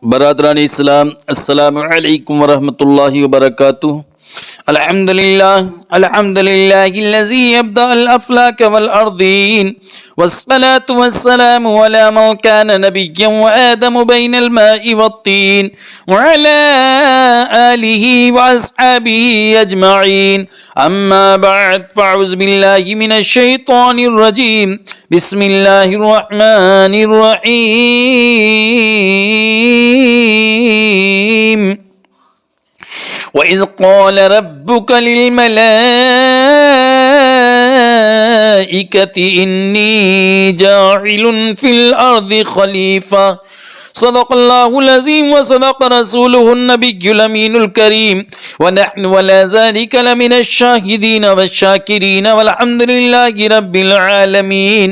برادران اسلام، السلام علیکم ورحمۃ اللہ وبرکاتہ۔ الحمد للہ الذی ابدأ الافلاک والارضین والصلاة والسلام علی من کان نبیا وآدم بین الماء والطین وعلی آلہ واصحابہ اجمعین، اما بعد فاعوذ باللہ من الشیطان الرجیم، بسم اللہ الرحمن الرحیم۔ وَإِذْ قَالَ رَبُّكَ لِلْمَلَائِكَةِ إِنِّي جَاعِلٌ فِي الْأَرْضِ خَلِيفَةً صدق اللہ العظیم وصدق رسولہ النبی الامین الکریم، ونحن ولا ذلك لمن الشاہدین والشاکرین والحمد للہ رب العالمین۔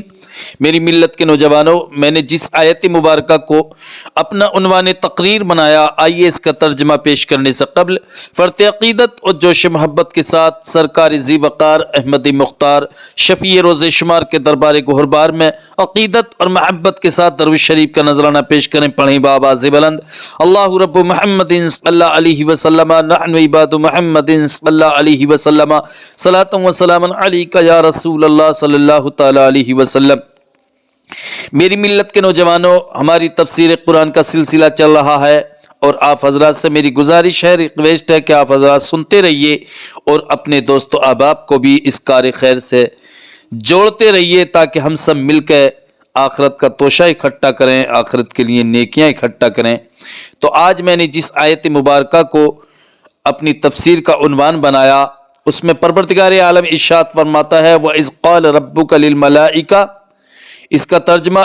میری ملت کے نوجوانوں، میں نے جس آیت مبارکہ کو اپنا عنوان تقریر بنایا، آئیے اس کا ترجمہ پیش کرنے سے قبل فرط عقیدت اور جوش محبت کے ساتھ سرکار ذی وقار احمدی مختار شفیع روز شمار کے دربار گہربار میں عقیدت اور محبت کے ساتھ دروش شریف کا نذرانہ پیش کریں۔ پڑھیں بآواز بلند: اللہ رب محمد صلی اللہ علیہ وسلم، نحن عباد محمد صلی اللہ علیہ وسلم، صلاۃ و سلام علیک یا رسول اللہ صلی اللہ تعالی علیہ وسلم۔ میری ملت کے نوجوانوں، ہماری تفسیر قرآن کا سلسلہ چل رہا ہے اور آپ حضرات سے میری گزارش ہے، ریکویسٹ ہے کہ آپ حضرات سنتے رہیے اور اپنے دوست و احباب کو بھی اس کار خیر سے جوڑتے رہیے تاکہ ہم سب مل کے آخرت کا توشہ اکٹھا کریں، آخرت کے لیے نیکیاں اکٹھا کریں۔ تو آج میں نے جس آیت مبارکہ کو اپنی تفسیر کا عنوان بنایا، اس میں پروردگار عالم ارشاد فرماتا ہے وَإِذْ قَالَ رَبُّكَ لِلْمَلَائِكَةِ۔ اس کا ترجمہ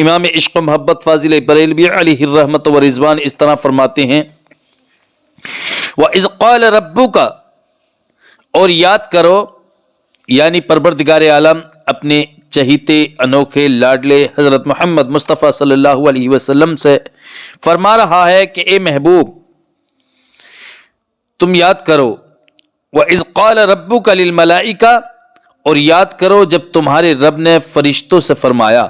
امام عشق و محبت فاضل بریلوی علیہ الرحمت و رضوان اس طرح فرماتے ہیں: وَإِذْ قَالَ رَبُّكَ، اور یاد کرو، یعنی پروردگار عالم اپنے چہیتے انوکھے لاڈلے حضرت محمد مصطفیٰ صلی اللہ علیہ وسلم سے فرما رہا ہے کہ اے محبوب تم یاد کرو، وَإِذْ قَالَ رَبُّكَ لِلْمَلَائِكَةِ، اور یاد کرو جب تمہارے رب نے فرشتوں سے فرمایا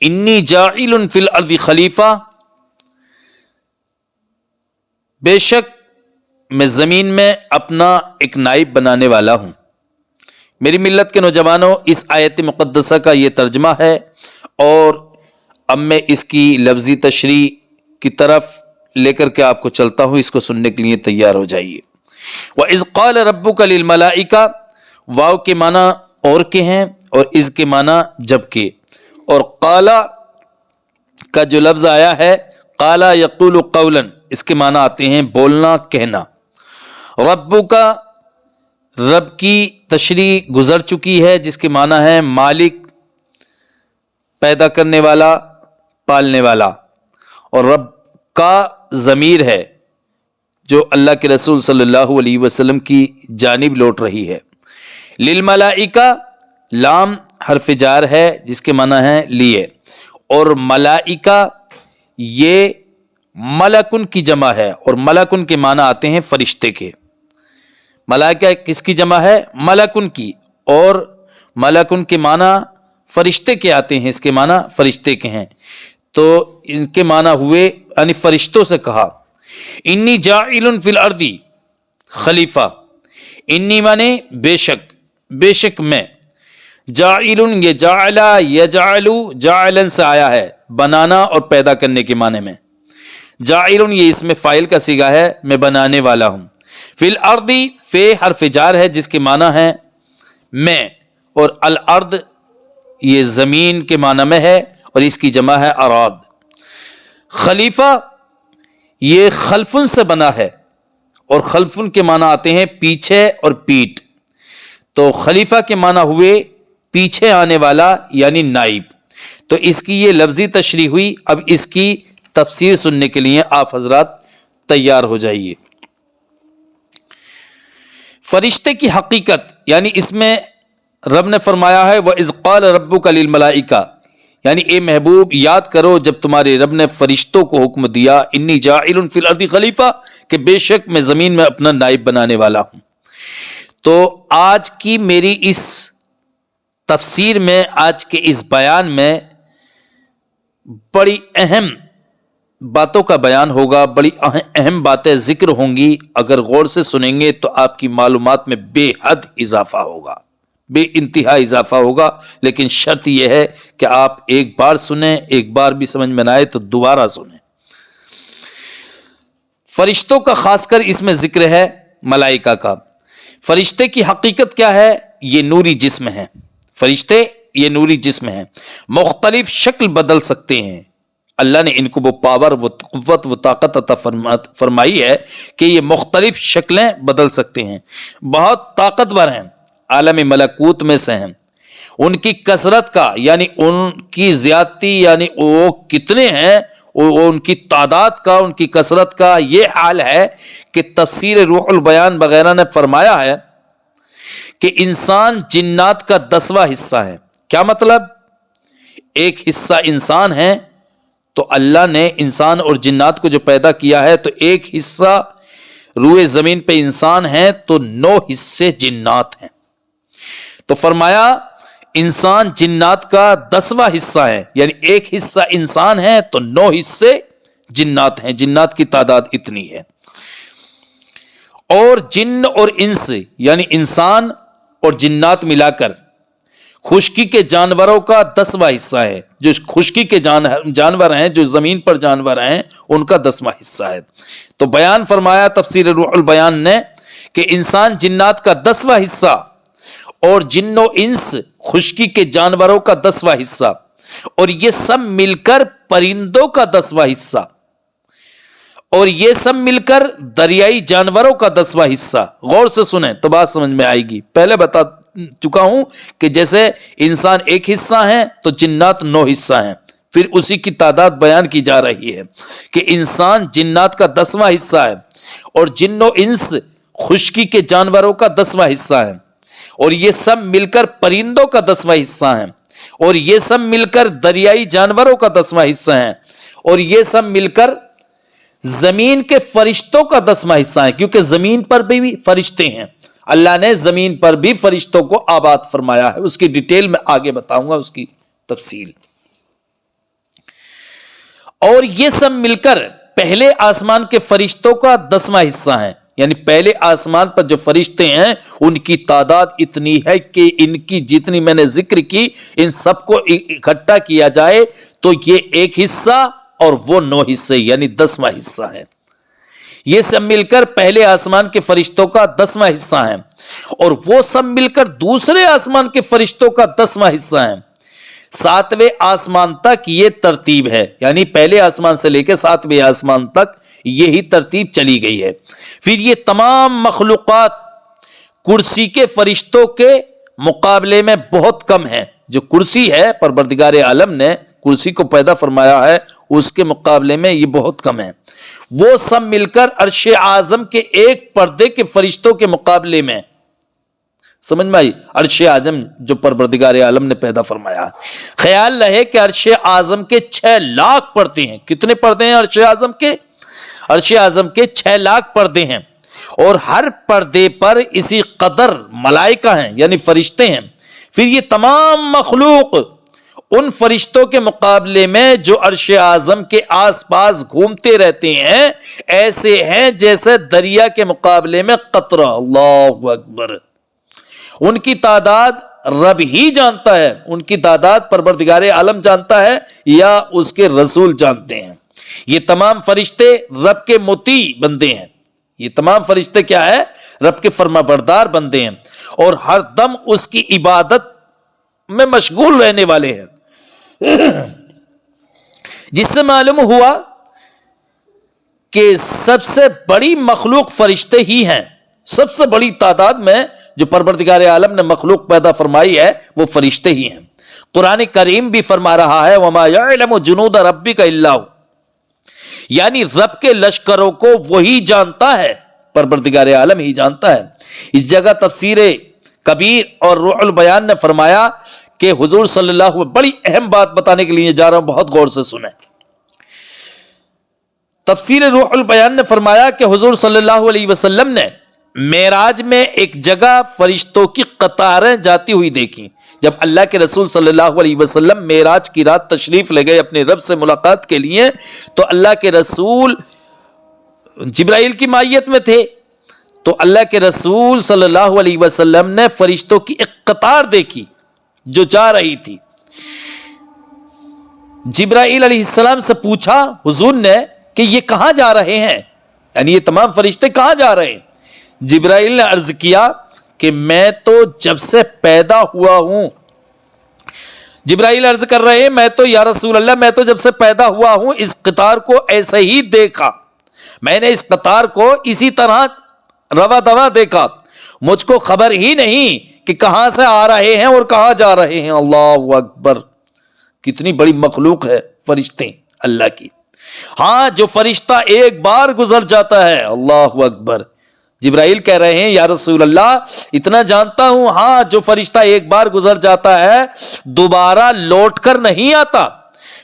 انی جاعل فی الارض خلیفہ، بے شک میں زمین میں اپنا ایک نائب بنانے والا ہوں۔ میری ملت کے نوجوانوں، اس آیت مقدسہ کا یہ ترجمہ ہے اور اب میں اس کی لفظی تشریح کی طرف لے کر کے آپ کو چلتا ہوں، اس کو سننے کے لیے تیار ہو جائیے۔ وَإِذْ قَالَ رَبُّكَ لِلْمَلَائِكَةِ، واو کے معنی اور کے ہیں اور از کے معنی جب کے، اور قالا کا جو لفظ آیا ہے قالا یقول قولا، اس کے معنی آتے ہیں بولنا، کہنا۔ ربو کا، رب کی تشریح گزر چکی ہے جس کے معنی ہے مالک، پیدا کرنے والا، پالنے والا، اور رب کا ضمیر ہے جو اللہ کے رسول صلی اللہ علیہ وسلم کی جانب لوٹ رہی ہے۔ للملائکہ، لام حرف جار ہے جس کے معنی ہے لیے، اور ملائکہ یہ ملکن کی جمع ہے، اور ملکن کے معنی آتے ہیں فرشتے کے۔ ملائکہ کس کی جمع ہے؟ ملکن کی، اور ملکن کے معنی فرشتے کے آتے ہیں، اس کے معنی فرشتے کے ہیں، تو ان کے معنی ہوئے یعنی فرشتوں سے کہا انی جاعل فی الارض خلیفہ، انی مانے بے شک، بے شک میں، جاعل یہ جعلا یجعلو جعلن سے آیا ہے، بنانا اور پیدا کرنے کے معنی میں۔ جاعل یہ اسم فاعل کا صیغہ ہے، میں بنانے والا ہوں۔ فی الارض، فی حرف جار ہے جس کے معنی ہے میں، اور الارض یہ زمین کے معنی میں ہے اور اس کی جمع ہے اراد۔ خلیفہ یہ خلفن سے بنا ہے، اور خلفن کے معنی آتے ہیں پیچھے اور پیٹ، تو خلیفہ کے معنی ہوئے پیچھے آنے والا یعنی نائب۔ تو اس کی یہ لفظی تشریح ہوئی، اب اس کی تفسیر سننے کے لیے آپ حضرات تیار ہو جائیے۔ فرشتے کی حقیقت، یعنی اس میں رب نے فرمایا ہے وَإِذْ قَالَ رَبُّكَ لِلْمَلَائِكَةِ، یعنی اے محبوب یاد کرو جب تمہارے رب نے فرشتوں کو حکم دیا انی جاعل فی الارض خلیفہ، کہ بے شک میں زمین میں اپنا نائب بنانے والا ہوں۔ تو آج کی میری اس تفسیر میں، آج کے اس بیان میں بڑی اہم باتوں کا بیان ہوگا، بڑی اہم باتیں ذکر ہوں گی. اگر غور سے سنیں گے تو آپ کی معلومات میں بے حد اضافہ ہوگا، بے انتہا اضافہ ہوگا. لیکن شرط یہ ہے کہ آپ ایک بار سنیں، ایک بار بھی سمجھ میں نہ آئے تو دوبارہ سنیں. فرشتوں کا خاص کر اس میں ذکر ہے، ملائکہ کا. فرشتے کی حقیقت کیا ہے؟ یہ نوری جسم ہے. فرشتے یہ نوری جسم ہیں، مختلف شکل بدل سکتے ہیں. اللہ نے ان کو وہ پاور، وہ قوت، وہ طاقت عطا فرمائی ہے کہ یہ مختلف شکلیں بدل سکتے ہیں. بہت طاقتور ہیں، عالم ملکوت میں سے ہیں. ان کی کثرت کا یعنی ان کی زیادتی، یعنی وہ کتنے ہیں، ان کی تعداد کا، ان کی کثرت کا یہ حال ہے کہ تفسیر روح البیان وغیرہ نے فرمایا ہے کہ انسان جنات کا 10واں حصہ ہے. کیا مطلب؟ ایک حصہ انسان ہے تو اللہ نے انسان اور جنات کو جو پیدا کیا ہے تو ایک حصہ روئے زمین پہ انسان ہے تو 9 حصے جنات ہیں. تو فرمایا انسان جنات کا 10واں حصہ ہے، یعنی ایک حصہ انسان ہے تو 9 حصے جنات ہیں. جنات کی تعداد اتنی ہے. اور جن اور انس یعنی انسان اور جنات ملا کر خشکی کے جانوروں کا 10واں حصہ ہے. جو خشکی کے جانور ہیں، جو زمین پر جانور ہیں، ان کا 10واں حصہ ہے. تو بیان فرمایا تفسیر روح البیان نے کہ انسان جنات کا 10واں حصہ اور جن و انس خشکی کے جانوروں کا 10واں حصہ، اور یہ سب مل کر پرندوں کا 10واں حصہ، اور یہ سب مل کر دریائی جانوروں کا 10واں حصہ. غور سے سنیں تو بات سمجھ میں آئے گی. پہلے بتا چکا ہوں کہ جیسے انسان ایک حصہ ہیں تو جنات 9 حصہ ہیں. پھر اسی کی تعداد بیان کی جا رہی ہے کہ انسان جنات کا 10واں حصہ ہے اور جن و انس خشکی کے جانوروں کا 10واں حصہ ہے، اور یہ سب مل کر پرندوں کا 10واں حصہ ہیں، اور یہ سب مل کر دریائی جانوروں کا 10واں حصہ ہیں، اور یہ سب مل کر زمین کے فرشتوں کا 10واں حصہ ہے. کیونکہ زمین پر بھی فرشتے ہیں. اللہ نے زمین پر بھی فرشتوں کو آباد فرمایا ہے. اس کی ڈیٹیل میں آگے بتاؤں گا، اس کی تفصیل. اور یہ سب مل کر پہلے آسمان کے فرشتوں کا 10واں حصہ ہے. یعنی پہلے آسمان پر جو فرشتے ہیں ان کی تعداد اتنی ہے کہ ان کی جتنی میں نے ذکر کی، ان سب کو اکٹھا کیا جائے تو یہ ایک حصہ اور وہ 9 حصے یعنی 10واں حصہ ہے. یہ سب مل کر پہلے آسمان کے فرشتوں کا 10واں حصہ ہے، اور وہ سب مل کر دوسرے آسمان کے فرشتوں کا 10واں حصہ ہے. 7ویں آسمان تک یہ ترتیب ہے، یعنی پہلے آسمان سے لے کے 7ویں آسمان تک یہی ترتیب چلی گئی ہے. پھر یہ تمام مخلوقات کرسی کے فرشتوں کے مقابلے میں بہت کم ہیں. جو کرسی ہے، پروردگار عالم نے کرسی کو پیدا فرمایا ہے، اس کے مقابلے میں یہ بہت کم ہے. وہ سب مل کر عرش اعظم کے ایک پردے کے فرشتوں کے مقابلے میں، سمجھ میں آئی؟ عرش اعظم جو پروردگار عالم نے پیدا فرمایا. خیال رہے کہ عرش اعظم کے 6 لاکھ پردے ہیں. کتنے پردے ہیں عرش اعظم کے؟ عرش اعظم کے 6 لاکھ پردے ہیں، اور ہر پردے پر اسی قدر ملائکہ ہیں یعنی فرشتے ہیں. پھر یہ تمام مخلوق ان فرشتوں کے مقابلے میں جو عرش اعظم کے آس پاس گھومتے رہتے ہیں ایسے ہیں جیسے دریا کے مقابلے میں قطرہ. اللہ اکبر. ان کی تعداد رب ہی جانتا ہے. ان کی تعداد پروردگار عالم جانتا ہے یا اس کے رسول جانتے ہیں. یہ تمام فرشتے رب کے مطیع بندے ہیں. یہ تمام فرشتے کیا ہے؟ رب کے فرما بردار بندے ہیں، اور ہر دم اس کی عبادت میں مشغول رہنے والے ہیں. جس سے معلوم ہوا کہ سب سے بڑی مخلوق فرشتے ہی ہیں. سب سے بڑی تعداد میں جو پروردگار عالم نے مخلوق پیدا فرمائی ہے وہ فرشتے ہی ہیں. قرآن کریم بھی فرما رہا ہے وَمَا يَعْلَمُ جُنُودَ رَبِّكَ إِلَّا هُوَ، یعنی رب کے لشکروں کو وہی جانتا ہے، پروردگار عالم ہی جانتا ہے. اس جگہ تفسیر کبیر اور روح البیان نے فرمایا کہ حضور صلی اللہ علیہ وسلم، بڑی اہم بات بتانے کے لیے جا رہا ہوں، بہت غور سے سنیں. تفسیر روح البیان نے فرمایا کہ حضور صلی اللہ علیہ وسلم نے معراج میں ایک جگہ فرشتوں کی قطاریں جاتی ہوئی دیکھی. جب اللہ کے رسول صلی اللہ علیہ وسلم معراج کی رات تشریف لے گئے اپنے رب سے ملاقات کے لیے, تو اللہ کے رسول جبرائیل کی مائیت میں تھے. تو اللہ کے رسول صلی اللہ علیہ وسلم نے فرشتوں کی ایک قطار دیکھی جو جا رہی تھی. جبرائیل علیہ السلام سے پوچھا حضور نے کہ یہ کہاں جا رہے ہیں, یعنی یہ تمام فرشتے کہاں جا رہے ہیں؟ جبرائیل نے عرض کیا کہ میں تو جب سے پیدا ہوا ہوں. جبرائیل عرض کر رہے ہیں میں تو یا رسول اللہ میں تو جب سے پیدا ہوا ہوں اس قطار کو ایسے ہی دیکھا, میں نے اس قطار کو اسی طرح روا دوا دیکھا, مجھ کو خبر ہی نہیں کہ کہاں سے آ رہے ہیں اور کہاں جا رہے ہیں. اللہ اکبر, کتنی بڑی مخلوق ہے فرشتے اللہ کی. ہاں جو فرشتہ ایک بار گزر جاتا ہے, اللہ اکبر. جبرائیل کہہ رہے ہیں یا رسول اللہ اتنا جانتا ہوں, ہاں جو فرشتہ ایک بار گزر جاتا ہے دوبارہ لوٹ کر نہیں آتا.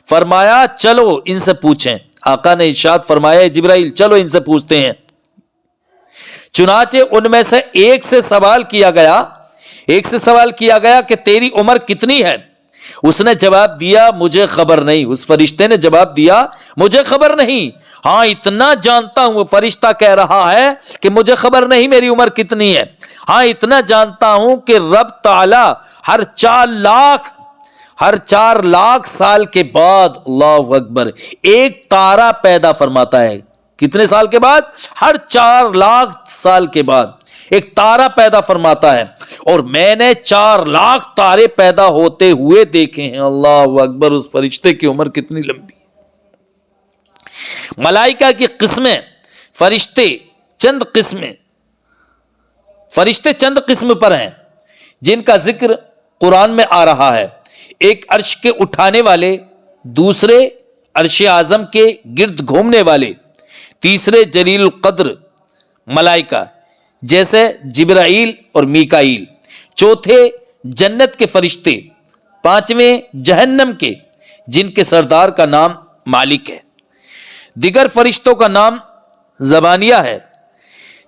فرمایا چلو ان سے پوچھیں. آقا نے ارشاد فرمایا جبرائیل چلو ان سے پوچھتے ہیں. چنانچہ ان میں سے ایک سے سوال کیا گیا کہ تیری عمر کتنی ہے؟ اس نے جواب دیا مجھے خبر نہیں. اس فرشتے نے جواب دیا مجھے خبر نہیں. ہاں اتنا جانتا ہوں, وہ فرشتہ کہہ رہا ہے کہ مجھے خبر نہیں میری عمر کتنی ہے. ہاں اتنا جانتا ہوں کہ رب تعالی ہر 4 لاکھ سال کے بعد, اللہ اکبر, ایک تارا پیدا فرماتا ہے. کتنے سال کے بعد؟ ہر 4 لاکھ سال کے بعد ایک تارا پیدا فرماتا ہے. اور میں نے 4 لاکھ تارے پیدا ہوتے ہوئے دیکھے ہیں. اللہ اکبر, اس فرشتے کی عمر کتنی لمبی ہے. ملائکہ کی قسمیں, فرشتے چند قسم پر ہیں جن کا ذکر قرآن میں آ رہا ہے. ایک عرش کے اٹھانے والے, دوسرے عرش اعظم کے گرد گھومنے والے, تیسرے جلیل القدر ملائکہ جیسے جبرائیل اور میکائیل, چوتھے جنت کے فرشتے, پانچویں جہنم کے جن کے سردار کا نام مالک ہے, دیگر فرشتوں کا نام زبانیہ ہے,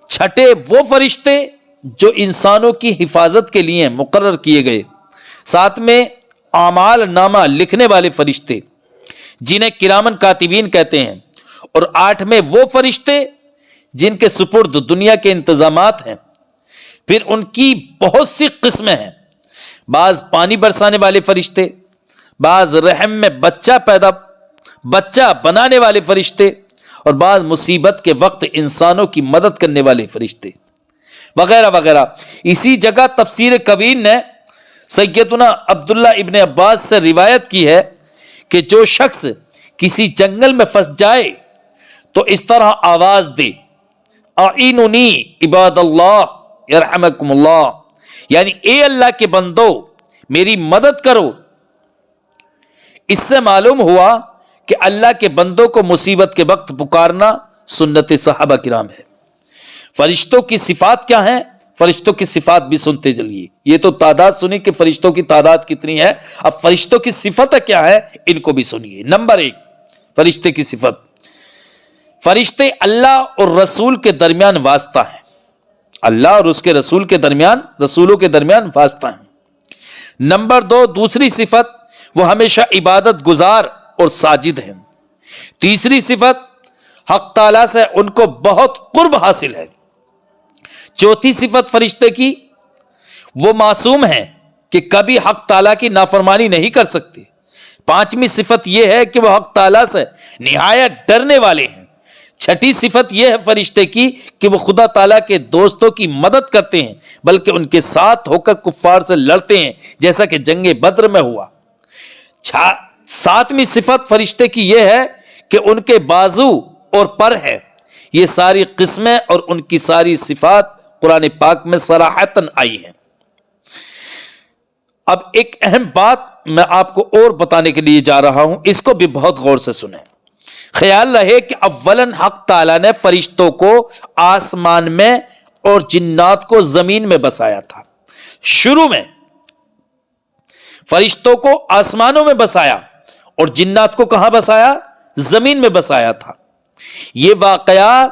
چھٹے وہ فرشتے جو انسانوں کی حفاظت کے لیے مقرر کیے گئے, ساتویں اعمال نامہ لکھنے والے فرشتے جنہیں کرامن کاتبین کہتے ہیں, اور آٹھویں وہ فرشتے جن کے سپرد دنیا کے انتظامات ہیں. پھر ان کی بہت سی قسمیں ہیں, بعض پانی برسانے والے فرشتے, بعض رحم میں بچہ بنانے والے فرشتے, اور بعض مصیبت کے وقت انسانوں کی مدد کرنے والے فرشتے وغیرہ وغیرہ. اسی جگہ تفسیر کبیر نے سیدنا عبداللہ ابن عباس سے روایت کی ہے کہ جو شخص کسی جنگل میں پھنس جائے تو اس طرح آواز دے اعینونی عباد اللہ یرحمکم اللہ, یعنی اے اللہ کے بندو میری مدد کرو. اس سے معلوم ہوا کہ اللہ کے بندوں کو مصیبت کے وقت پکارنا سنت صحابہ کرام ہے. فرشتوں کی صفات کیا ہیں؟ فرشتوں کی صفات بھی سنتے چلیے. یہ تو تعداد سنی کہ فرشتوں کی تعداد کتنی ہے, اب فرشتوں کی صفت کیا ہے ان کو بھی سنیے. نمبر 1 فرشتے کی صفت, فرشتے اللہ اور رسول کے درمیان واسطہ ہیں. اللہ اور اس کے رسول کے درمیان, رسولوں کے درمیان واسطہ ہیں. نمبر 2 دوسری صفت, وہ ہمیشہ عبادت گزار اور ساجد ہیں. تیسری صفت, حق تعالیٰ سے ان کو بہت قرب حاصل ہے. چوتھی صفت فرشتے کی, وہ معصوم ہیں کہ کبھی حق تعالیٰ کی نافرمانی نہیں کر سکتے. پانچویں صفت یہ ہے کہ وہ حق تعالیٰ سے نہایت ڈرنے والے ہیں. چھٹی صفت یہ ہے فرشتے کی کہ وہ خدا تعالیٰ کے دوستوں کی مدد کرتے ہیں, بلکہ ان کے ساتھ ہو کر کفار سے لڑتے ہیں جیسا کہ جنگ بدر میں ہوا. ساتویں صفت فرشتے کی یہ ہے کہ ان کے بازو اور پر ہے. یہ ساری قسمیں اور ان کی ساری صفات قرآن پاک میں صراحتاً آئی ہیں. اب ایک اہم بات میں آپ کو اور بتانے کے لیے جا رہا ہوں, اس کو بھی بہت غور سے سنیں. خیال رہے کہ اولاً حق تعالیٰ نے فرشتوں کو آسمان میں اور جنات کو زمین میں بسایا تھا. شروع میں فرشتوں کو آسمانوں میں بسایا اور جنات کو کہاں بسایا؟ زمین میں بسایا تھا. یہ واقعہ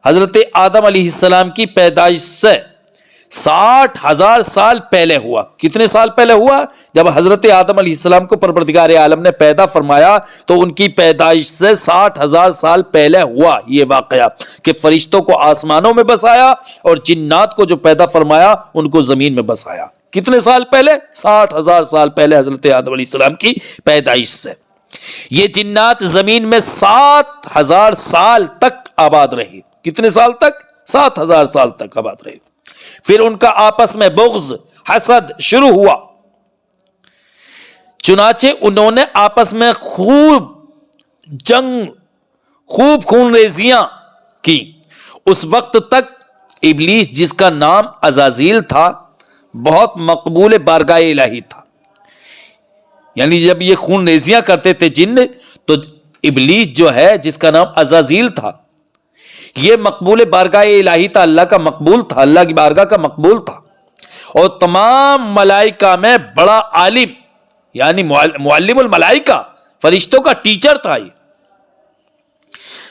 حضرت آدم علیہ السلام کی پیدائش سے 60,000 سال پہلے ہوا. کتنے سال پہلے ہوا؟ جب حضرت آدم علیہ السلام کو پروردگار عالم نے پیدا فرمایا تو ان کی پیدائش سے 60,000 سال پہلے ہوا یہ واقعہ کہ فرشتوں کو آسمانوں میں بسایا اور جنات کو جو پیدا فرمایا ان کو زمین میں بسایا. کتنے سال پہلے؟ 60,000 سال پہلے حضرت آدم علیہ السلام کی پیدائش سے. یہ جنات زمین میں 7,000 سال تک آباد رہی. کتنے سال تک؟ 7,000 سال تک آباد رہی. پھر ان کا آپس میں بغض، حسد شروع ہوا. چنانچہ انہوں نے آپس میں خوب جنگ، خوب خون ریزیاں کی. اس وقت تک ابلیس، جس کا نام عزازیل تھا، بہت مقبول بارگاہ الہی تھا. یعنی جب یہ خون ریزیاں کرتے تھے جن، تو ابلیس جو ہے جس کا نام عزازیل تھا، یہ مقبول بارگاہ الہی تھا، اللہ کا مقبول تھا، اللہ کی بارگاہ کا مقبول تھا. اور تمام ملائکہ میں بڑا عالم، یعنی معلم الملائکہ، فرشتوں کا ٹیچر تھا. یہ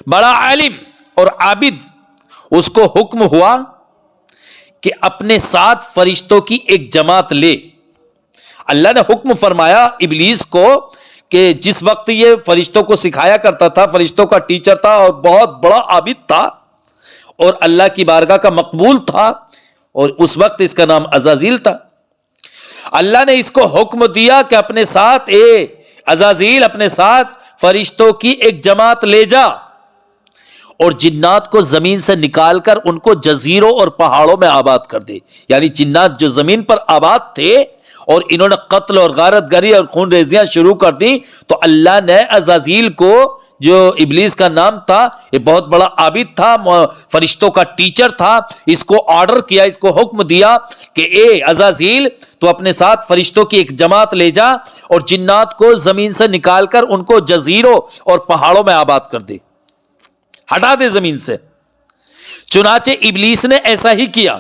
بڑا عالم اور عابد. اس کو حکم ہوا کہ اپنے ساتھ فرشتوں کی ایک جماعت لے. اللہ نے حکم فرمایا ابلیس کو کہ جس وقت یہ فرشتوں کو سکھایا کرتا تھا، فرشتوں کا ٹیچر تھا اور بہت بڑا عابد تھا اور اللہ کی بارگاہ کا مقبول تھا، اور اس وقت اس کا نام عزازیل تھا. اللہ نے اس کو حکم دیا کہ اپنے ساتھ عزازیل، اپنے ساتھ فرشتوں کی ایک جماعت لے جا اور جنات کو زمین سے نکال کر ان کو جزیروں اور پہاڑوں میں آباد کر دے. یعنی جنات جو زمین پر آباد تھے اور انہوں نے قتل اور غارت گری اور خون ریزیاں شروع کر دی، تو اللہ نے عزازیل کو، جو ابلیس کا نام تھا، یہ بہت بڑا عابد تھا، فرشتوں کا ٹیچر تھا، اس کو آرڈر کیا، اس کو حکم دیا کہ اے عزازیل، تو اپنے ساتھ فرشتوں کی ایک جماعت لے جا اور جنات کو زمین سے نکال کر ان کو جزیروں اور پہاڑوں میں آباد کر دے، ہٹا دے زمین سے. چنانچہ ابلیس نے ایسا ہی کیا.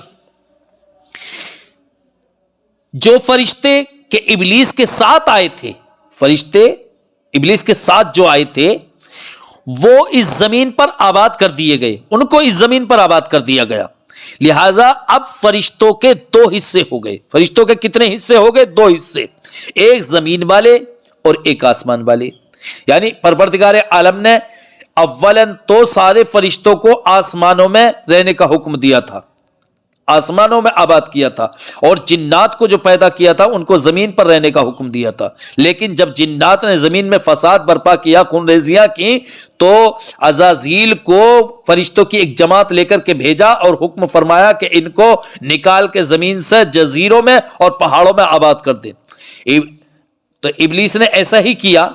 جو فرشتے کہ ابلیس کے ساتھ آئے تھے، فرشتے ابلیس کے ساتھ جو آئے تھے، وہ اس زمین پر آباد کر دیے گئے، ان کو اس زمین پر آباد کر دیا گیا. لہذا اب فرشتوں کے 2 حصے ہو گئے. فرشتوں کے کتنے حصے ہو گئے؟ 2 حصے، ایک زمین والے اور ایک آسمان والے. یعنی پروردگار عالم نے اولن تو سارے فرشتوں کو آسمانوں میں رہنے کا حکم دیا تھا، آسمانوں میں آباد کیا تھا، اور جنات کو جو پیدا کیا تھا ان کو زمین پر رہنے کا حکم دیا تھا. لیکن جب جنات نے زمین میں فساد برپا کیا، خون ریزیاں کی، تو عزازیل کو فرشتوں کی ایک جماعت لے کر کے بھیجا اور حکم فرمایا کہ ان کو نکال کے زمین سے جزیروں میں اور پہاڑوں میں آباد کر دیں. تو ابلیس نے ایسا ہی کیا.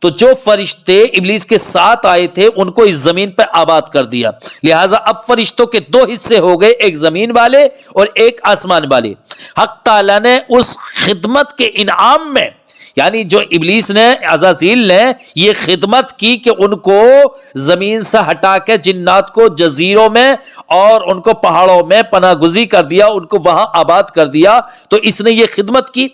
تو جو فرشتے ابلیس کے ساتھ آئے تھے ان کو اس زمین پہ آباد کر دیا. لہٰذا اب فرشتوں کے 2 حصے ہو گئے، ایک زمین والے اور ایک آسمان والے. حق تعالیٰ نے اس خدمت کے انعام میں، یعنی جو ابلیس نے، عزازیل نے یہ خدمت کی کہ ان کو زمین سے ہٹا کے جنات کو جزیروں میں اور ان کو پہاڑوں میں پناہ گزی کر دیا، ان کو وہاں آباد کر دیا. تو اس نے یہ خدمت کی،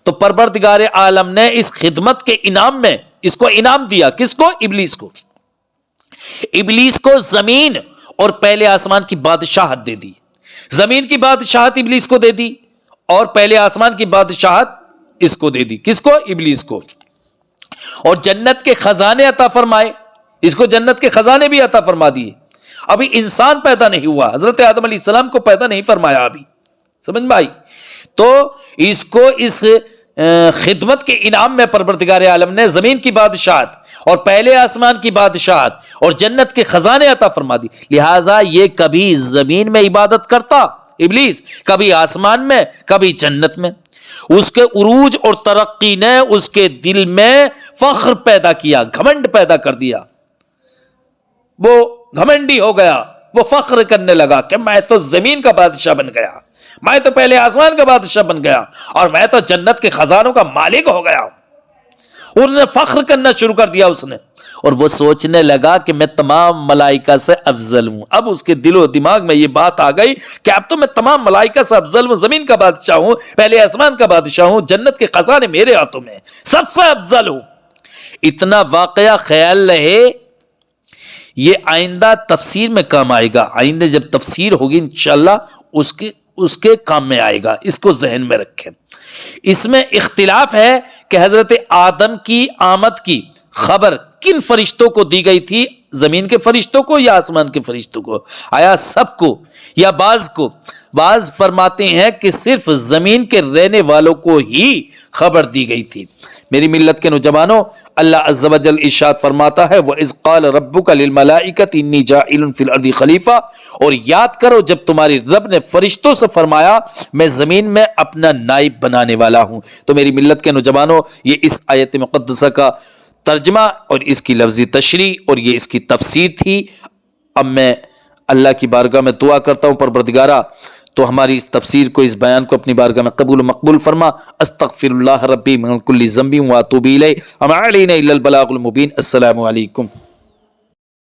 تو پروردگار عالم نے اس خدمت کے انعام میں اس کو انعام دیا. کس کو؟ ابلیس کو. ابلیس کو زمین اور پہلے آسمان کی بادشاہت دے دی. زمین کی بادشاہت ابلیس کو دے دی اور پہلے آسمان کی بادشاہت اس کو دے دی. کس کو؟ ابلیس کو. اور جنت کے خزانے عطا فرمائے. اس کو جنت کے خزانے بھی عطا فرما دیے. ابھی انسان پیدا نہیں ہوا، حضرت آدم علیہ السلام کو پیدا نہیں فرمایا ابھی. سمجھ میں آئی؟ تو اس کو اس خدمت کے انعام میں پروردگار عالم نے زمین کی بادشاہت اور پہلے آسمان کی بادشاہت اور جنت کے خزانے عطا فرما دی. لہٰذا یہ کبھی زمین میں عبادت کرتا ابلیس، کبھی آسمان میں، کبھی جنت میں. اس کے عروج اور ترقی نے اس کے دل میں فخر پیدا کیا، گھمنڈ پیدا کر دیا. وہ گھمنڈی ہو گیا، وہ فخر کرنے لگا کہ میں تو زمین کا بادشاہ بن گیا، میں تو پہلے آسمان کا بادشاہ بن گیا، اور میں تو جنت کے خزانوں کا مالک ہو گیا. انہوں نے فخر کرنا شروع کر دیا اس نے، اور وہ سوچنے لگا کہ میں تمام ملائکہ سے افضل ہوں. اب اس کے دل و دماغ میں یہ بات آ گئی کہ اب تو میں تمام ملائکہ سے افضل ہوں، زمین کا بادشاہ ہوں، پہلے آسمان کا بادشاہ ہوں، جنت کے خزانے میرے ہاتھوں میں، سب سے افضل ہوں. اتنا واقعہ خیال رہے، یہ آئندہ تفسیر میں کام آئے گا. آئندہ جب تفسیر ہوگی انشاءاللہ اس کے کام میں آئے گا. اس کو ذہن میں رکھیں. اس میں اختلاف ہے کہ حضرت آدم کی آمد کی خبر کن فرشتوں کو دی گئی تھی, زمین کے فرشتوں کو یا آسمان کے فرشتوں کو؟ آیا سب کو یا بعض کو؟ بعض فرماتے ہیں کہ صرف زمین کے رہنے والوں کو ہی خبر دی گئی تھی. میری ملت کے نوجوانوں, اللہ عز و جل ارشاد فرماتا ہے وَإِذْ قَالَ رَبُّكَ لِلْمَلَائِكَةِ إِنِّي جَاعِلٌ فِي الْأَرْضِ خلیفہ, اور یاد کرو جب تمہاری رب نے فرشتوں سے فرمایا میں زمین میں اپنا نائب بنانے والا ہوں. تو میری ملت کے نوجوانوں, یہ اس آیت مقدسہ کا ترجمہ اور اس کی لفظی تشریح اور یہ اس کی تفسیر تھی. اب میں اللہ کی بارگاہ میں دعا کرتا ہوں پروردگارا تو ہماری اس تفسیر کو, اس بیان کو اپنی بارگاہ میں قبول و مقبول فرما. استغفر اللہ ربی من کل ذنب و اتوب الیہ وما علینا الا البلاغ المبین. السلام علیکم.